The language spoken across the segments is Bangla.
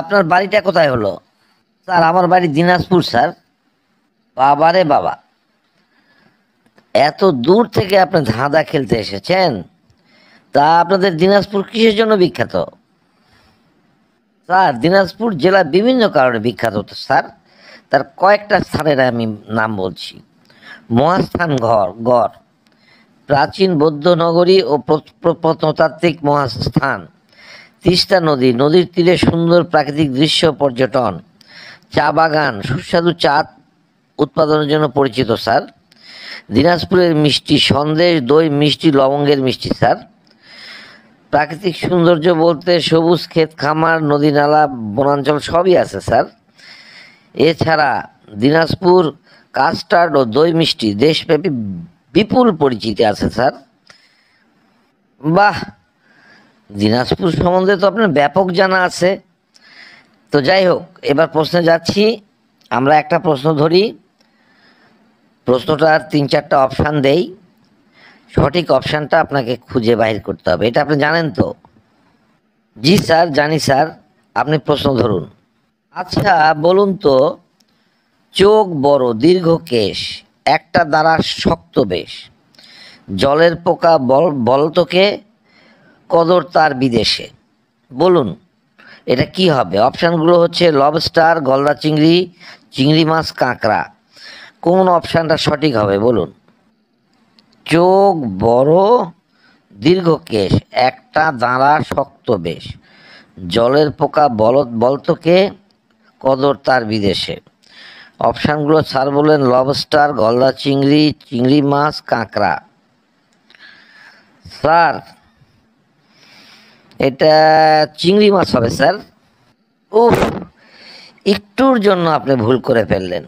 আপনার বাড়িটা কোথায় হলো? স্যার আমার বাড়ি দিনাজপুর স্যার। বাবারে বাবা, এত দূর থেকে আপনি ধাঁধা খেলতে এসেছেন? তা আপনাদের দিনাজপুর কিসের জন্য বিখ্যাত? স্যার দিনাজপুর জেলা বিভিন্ন কারণে বিখ্যাত তো স্যার। তার কয়েকটা স্থানের আমি নাম বলছি। মহাস্থান গড়, প্রাচীন বৌদ্ধ নগরী ও প্রত্নতাত্ত্বিক মহাস্থান। তিস্তা নদী, নদীর তীরে সুন্দর প্রাকৃতিক দৃশ্য পর্যটন। চা বাগান, সুস্বাদু চা উৎপাদনের জন্য পরিচিত স্যার। দিনাজপুরের মিষ্টি, সন্দেশ, দই, মিষ্টি, লবঙ্গের মিষ্টি স্যার। প্রাকৃতিক সৌন্দর্য বলতে সবুজ ক্ষেত খামার, নদী নালা, বনাঞ্চল সবই আছে স্যার। এছাড়া দিনাজপুর কাস্টার্ড ও দই মিষ্টি দেশব্যাপী বিপুল পরিচিতি আছে স্যার। বাহ, দিনাজপুর সম্বন্ধে তো আপনার ব্যাপক জানা আছে। তো যাই হোক, এবার প্রশ্নে যাচ্ছি। আমরা একটা প্রশ্ন ধরি, প্রশ্নটার 3-4টা অপশান দেই, সঠিক অপশানটা আপনাকে খুঁজে বাহির করতে হবে। এটা আপনি জানেন তো? জি স্যার, জানি স্যার। আপনি প্রশ্ন ধরুন। আচ্ছা বলুন তো, চোখ বড়, দীর্ঘ কেশ, একটা দ্বারা শক্ত বেশ, জলের পোকা বলতকে, কদর তার বিদেশে। বলুন এটা কি হবে? অপশানগুলো হচ্ছে লবস্টার, গলদা চিংড়ি, চিংড়ি মাছ, কাঁকড়া। কোন অপশানটা সঠিক হবে বলুন? চোখ বড়, দীর্ঘ কেশ, একটা দাঁড়া শক্ত বেশ, জলের পোকা বলতকে, কদর তার বিদেশে। অপশানগুলো স্যার বললেন লবস্টার, গলদা চিংড়ি, চিংড়ি মাছ, কাঁকড়া। স্যার এটা চিংড়ি মাছ হবে স্যার। উফ, একটুর জন্য আপনি ভুল করে ফেললেন।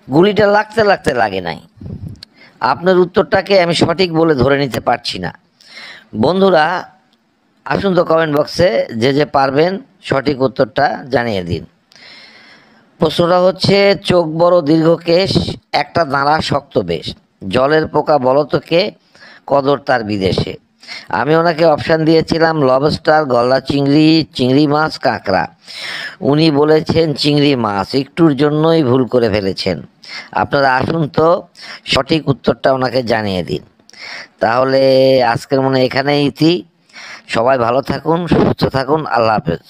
গুলিটা লাগতে লাগতে লাগে নাই। আপনার উত্তরটাকে আমি সঠিক বলে ধরে নিতে পারছি না। বন্ধুরা আসুন তো কমেন্ট বক্সে যে যে পারবেন সঠিক উত্তরটা জানিয়ে দিন। প্রশ্নটা হচ্ছে চোখ বড়, দীর্ঘ কেশ, একটা দাঁড়া শক্ত বেশ, জলের পোকা বলতকে, কদর তার বিদেশে। আমি ওনাকে অপশান দিয়েছিলাম লবস্টার, গলদা চিংড়ি, চিংড়ি মাছ, কাঁকড়া। উনি বলেছেন চিংড়ি মাছ, একটুর জন্যই ভুল করে ফেলেছেন। আপনারা আসুন তো সঠিক উত্তরটা ওনাকে জানিয়ে দিন। তাহলে আজকের মনে এখানেই ইতি। সবাই ভালো থাকুন, সুস্থ থাকুন, আল্লাহ হাফেজ।